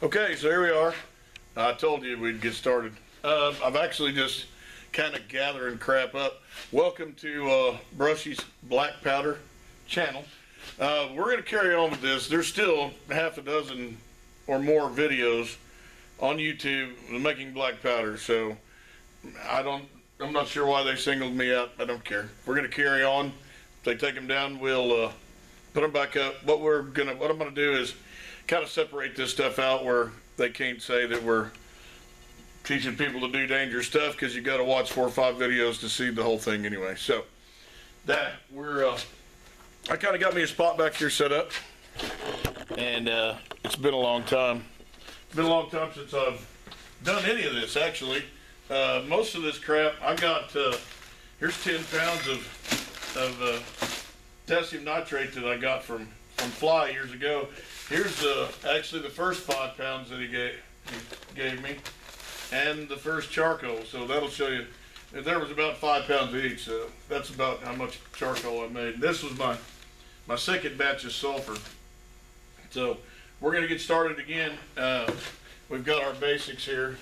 Okay, so here we are. I told you we'd get started. I'm actually just kind of gathering crap up. Welcome to Brushy's Black Powder channel. We're going to carry on with this. There's still half a dozen or more videos on YouTube making black powder, so I'm not sure why they singled me out. I don't care. We're going to carry on. If they take them down, we'll put them back up. What I'm going to do is kind of separate this stuff out where they can't say that we're teaching people to do dangerous stuff, because you got to watch 4 or 5 videos to see the whole thing anyway. So that I kind of got me a spot back here set up, and it's been a long time. It's been a long time since I've done any of this, actually. Most of this crap I got. Here's 10 pounds of potassium nitrate that I got from Fly years ago. Here's actually the first 5 pounds that he gave me, and the first charcoal. So that'll show you. There was about 5 pounds each. So that's about how much charcoal I made. This was my second batch of sulfur. So we're gonna get started again. We've got our basics here.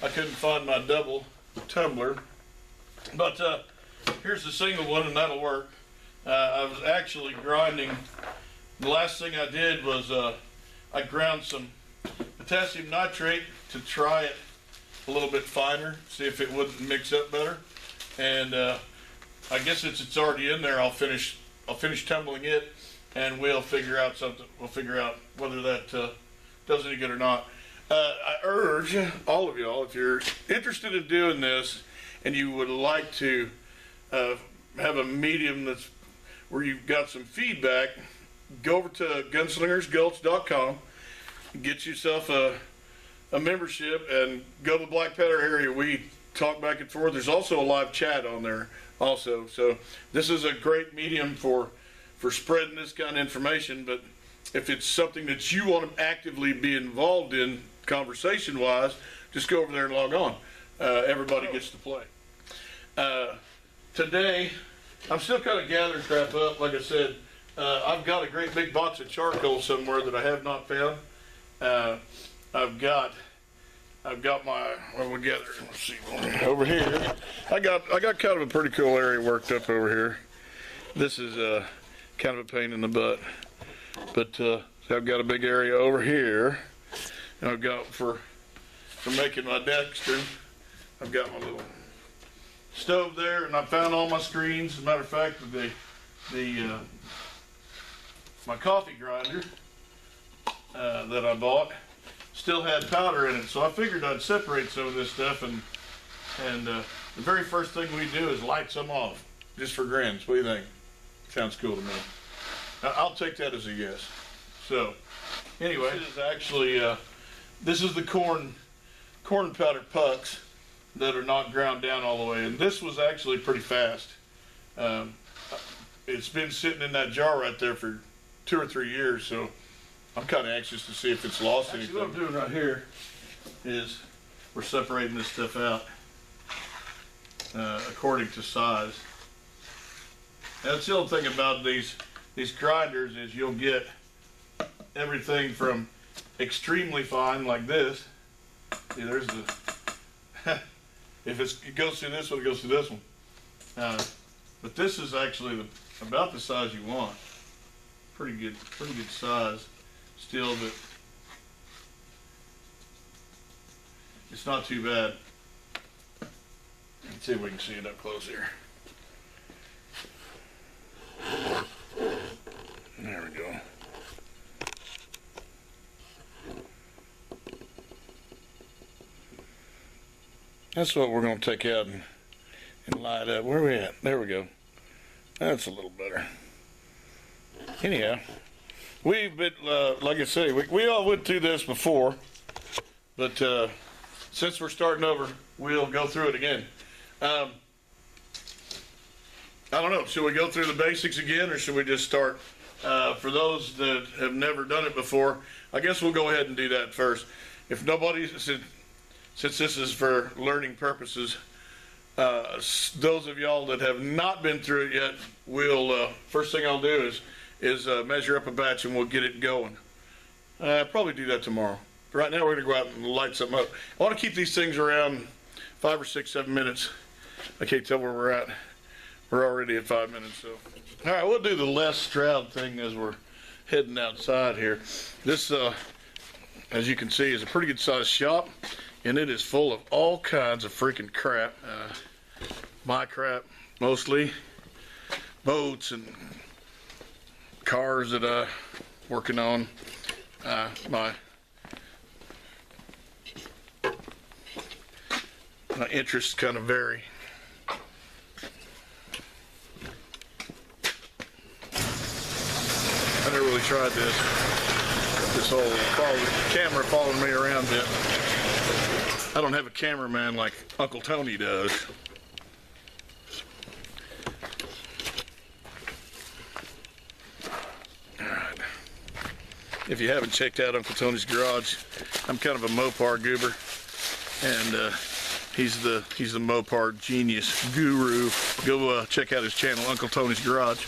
I couldn't find my double tumbler, but here's the single one, and that'll work. I was actually grinding. The last thing I did was I ground some potassium nitrate to try it a little bit finer, see if it wouldn't mix up better. And I guess since it's already in there, I'll finish tumbling it, and we'll figure out something. We'll figure out whether that does any good or not. I urge all of y'all, if you're interested in doing this and you would like to have a medium that's where you've got some feedback, go over to gunslingersgulch.com, get yourself a membership, and go to the Black Powder area. We talk back and forth. There's also a live chat on there also. So this is a great medium for spreading this kind of information. But if it's something that you want to actively be involved in conversation wise, just go over there and log on. Everybody gets to play. Today I'm still kind of gathering crap up. Like I said, I've got a great big box of charcoal somewhere that I have not found. I've got my, what we gather, let's see, over here. I got kind of a pretty cool area worked up over here. This is kind of a pain in the butt, but I've got a big area over here, and I've got for making my Dextrin. I've got my little stove there, and I found all my screens. As a matter of fact, my coffee grinder that I bought still had powder in it, so I figured I'd separate some of this stuff, and the very first thing we do is light some off, just for grins. What do you think? Sounds cool to me. I'll take that as a yes. So anyway, this is actually this is the corn powder pucks that are not ground down all the way, and this was actually pretty fast. It's been sitting in that jar right there for 2 or 3 years, so I'm kind of anxious to see if it's lost anything. What I'm doing right here is we're separating this stuff out according to size. And that's the other thing about these grinders is you'll get everything from extremely fine like this. See, there's the if it goes through this one, it goes through this one. But this is actually about the size you want. Pretty good size still, but it's not too bad. Let's see if we can see it up close here. There we go. That's what we're going to take out and light up. Where are we at? There we go. That's a little better. Anyhow, we've been, like I say, we all went through this before, but since we're starting over, we'll go through it again. I don't know, should we go through the basics again, or should we just start? For those that have never done it before, I guess we'll go ahead and do that first. If nobody, since this is for learning purposes, those of y'all that have not been through it yet, we'll first thing I'll do is measure up a batch, and we'll get it going. Probably do that tomorrow. Right now we're gonna go out and light something up. I want to keep these things around 5 or 6, 7 minutes. I can't tell where we're at. We're already at 5 minutes, so. All right, we'll do the Les Stroud thing as we're heading outside here. This, as you can see, is a pretty good sized shop, and it is full of all kinds of freaking crap. My crap, mostly. Boats and cars that I'm working on. My interests kind of vary. I never really tried this whole camera following me around yet. I don't have a cameraman like Uncle Tony does. Alright. If you haven't checked out Uncle Tony's Garage, I'm kind of a Mopar goober, and he's the Mopar genius guru. Go check out his channel, Uncle Tony's Garage.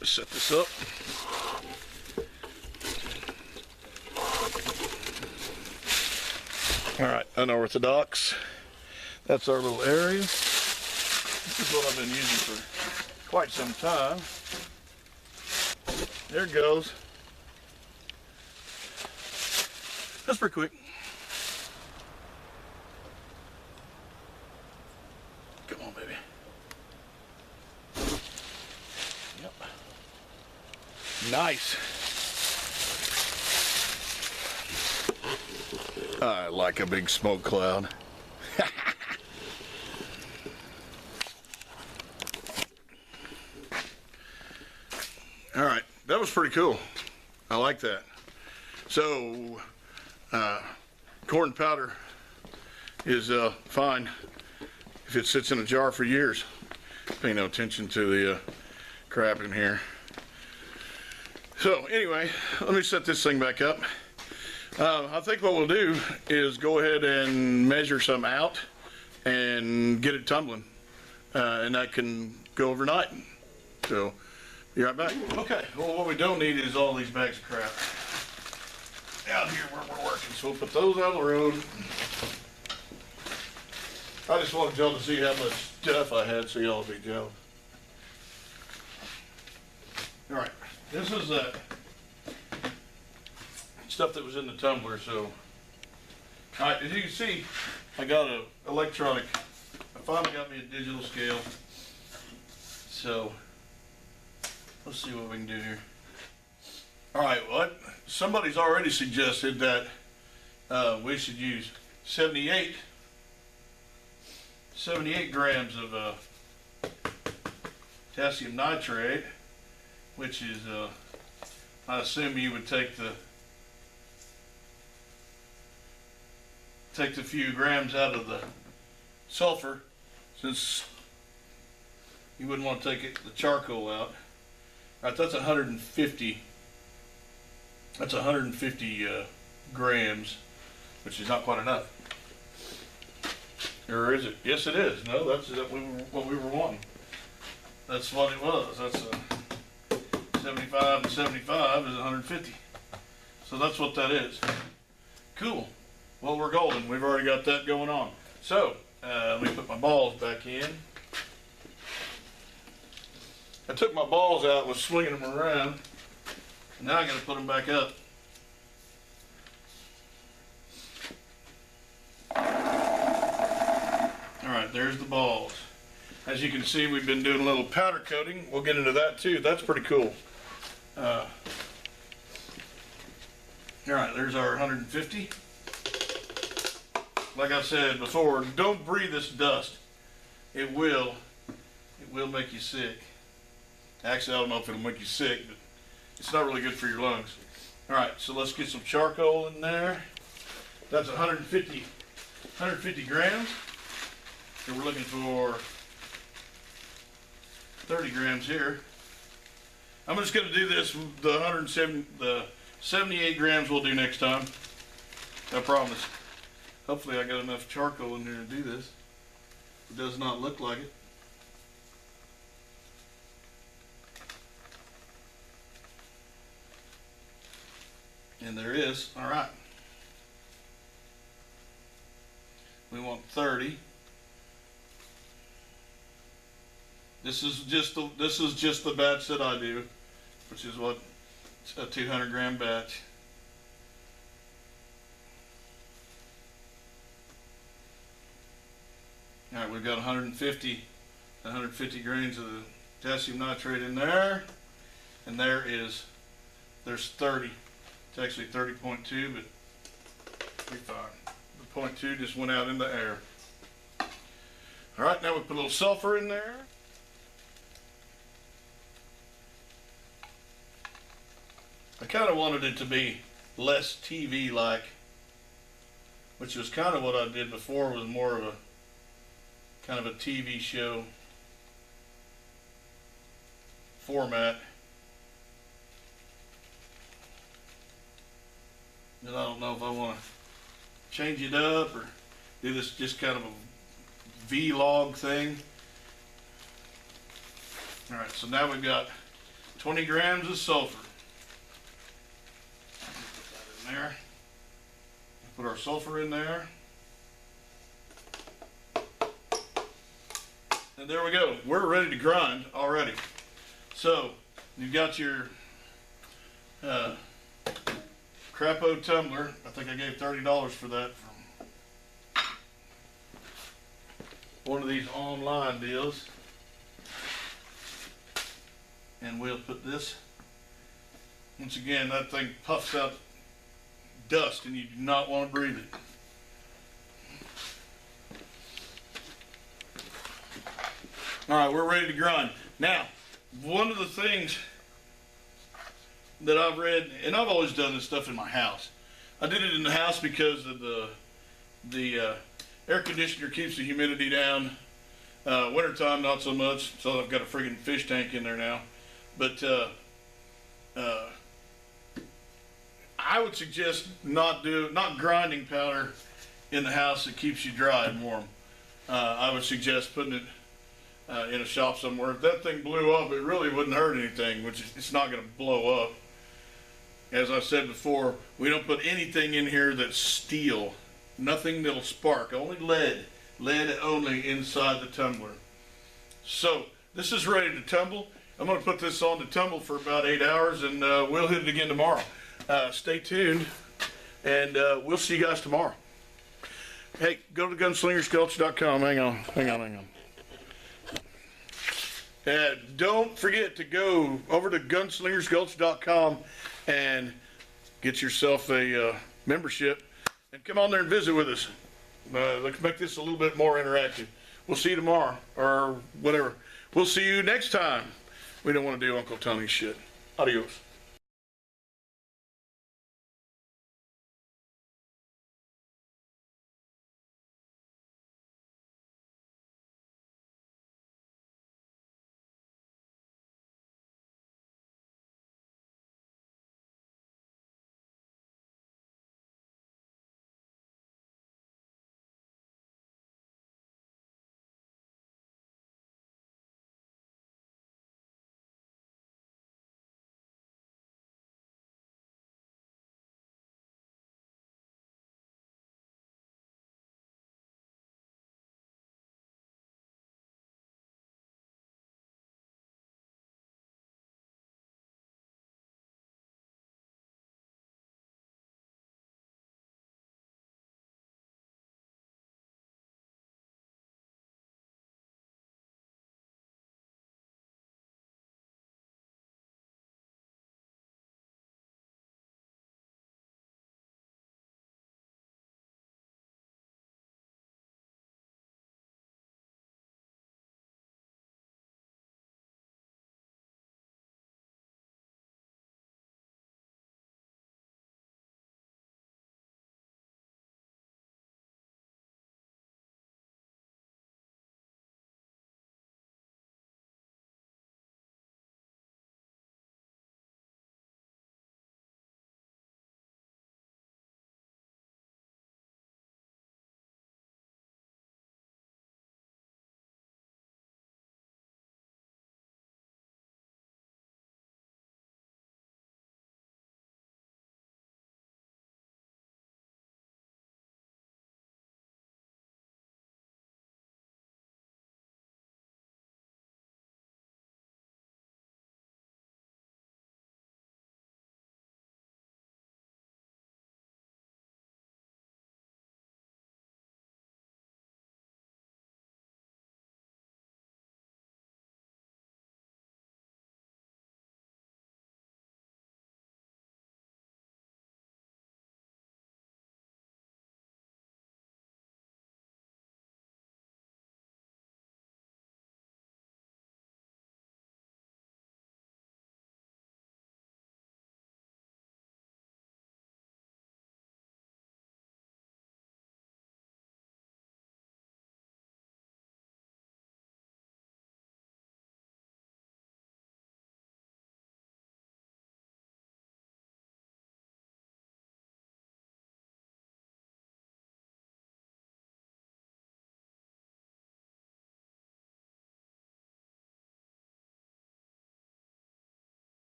Let's set this up. All right, unorthodox. That's our little area. This is what I've been using for quite some time. There it goes. That's pretty quick. Come on, baby. Yep. Nice. I like a big smoke cloud. All right, that was pretty cool. I like that. So, corn powder is fine if it sits in a jar for years. Pay no attention to the crap in here. So anyway, let me set this thing back up. I think what we'll do is go ahead and measure some out and get it tumbling, and that can go overnight. So, be right back. Okay, well, what we don't need is all these bags of crap out here where we're working. So we'll put those out of the road. I just wanted y'all to see how much stuff I had so y'all would be jealous. All right, this is stuff that was in the tumbler. So, all right, as you can see, I got an electronic. I finally got me a digital scale. So, let's see what we can do here. All right, well, somebody's already suggested that we should use 78 grams of potassium nitrate, which is, I assume you would take the few grams out of the sulfur, since you wouldn't want to take the charcoal out. All right, that's 150. That's 150 grams, which is not quite enough. Or is it? Yes, it is. No, that's what we were wanting. That's what it was. That's 75 and 75 is 150. So that's what that is. Cool. Well, we're golden. We've already got that going on. So, let me put my balls back in. I took my balls out and was swinging them around. Now I got to put them back up. All right, there's the balls. As you can see, we've been doing a little powder coating. We'll get into that too. That's pretty cool. All right, there's our 150. Like I said before, don't breathe this dust. It will make you sick. Actually, I don't know if it'll make you sick, but it's not really good for your lungs. All right, so let's get some charcoal in there. That's 150 grams. So we're looking for 30 grams here. I'm just going to do this. The 78 grams we'll do next time. I promise. Hopefully I got enough charcoal in there to do this. It does not look like it. And there is. All right. We want 30. This is just the batch that I do, which is what, it's a 200 gram batch. All right, we've got 150 grains of the potassium nitrate in there, and there's 30. It's actually 30.2, but we're fine. The 0.2 just went out in the air. All right, now we put a little sulfur in there. I kind of wanted it to be less TV-like, which was kind of what I did before, was more of a kind of a TV show format. And I don't know if I want to change it up or do this just kind of a vlog thing. All right, so now we've got 20 grams of sulfur. Put that in there. Put our sulfur in there. And there we go. We're ready to grind already. So you've got your Crapo tumbler. I think I gave $30 for that from one of these online deals. And we'll put this, once again, that thing puffs out dust and you do not want to breathe it. All right, we're ready to grind. Now, one of the things that I've read, and I've always done this stuff in my house. I did it in the house because of the air conditioner keeps the humidity down. Wintertime, not so much, so I've got a friggin' fish tank in there now. But I would suggest not grinding powder in the house that keeps you dry and warm. I would suggest putting it in a shop somewhere. If that thing blew up, it really wouldn't hurt anything, which it's not going to blow up. As I said before, we don't put anything in here that's steel. Nothing that'll spark, only lead. Lead only inside the tumbler. So, this is ready to tumble. I'm going to put this on to tumble for about 8 hours, and we'll hit it again tomorrow. Stay tuned, and we'll see you guys tomorrow. Hey, go to gunslingersgulch.com. Hang on. Don't forget to go over to gunslingersgulch.com and get yourself a membership and come on there and visit with us. Let's make this a little bit more interactive. We'll see you tomorrow or whatever. We'll see you next time. We don't want to do Uncle Tony's shit. Adios.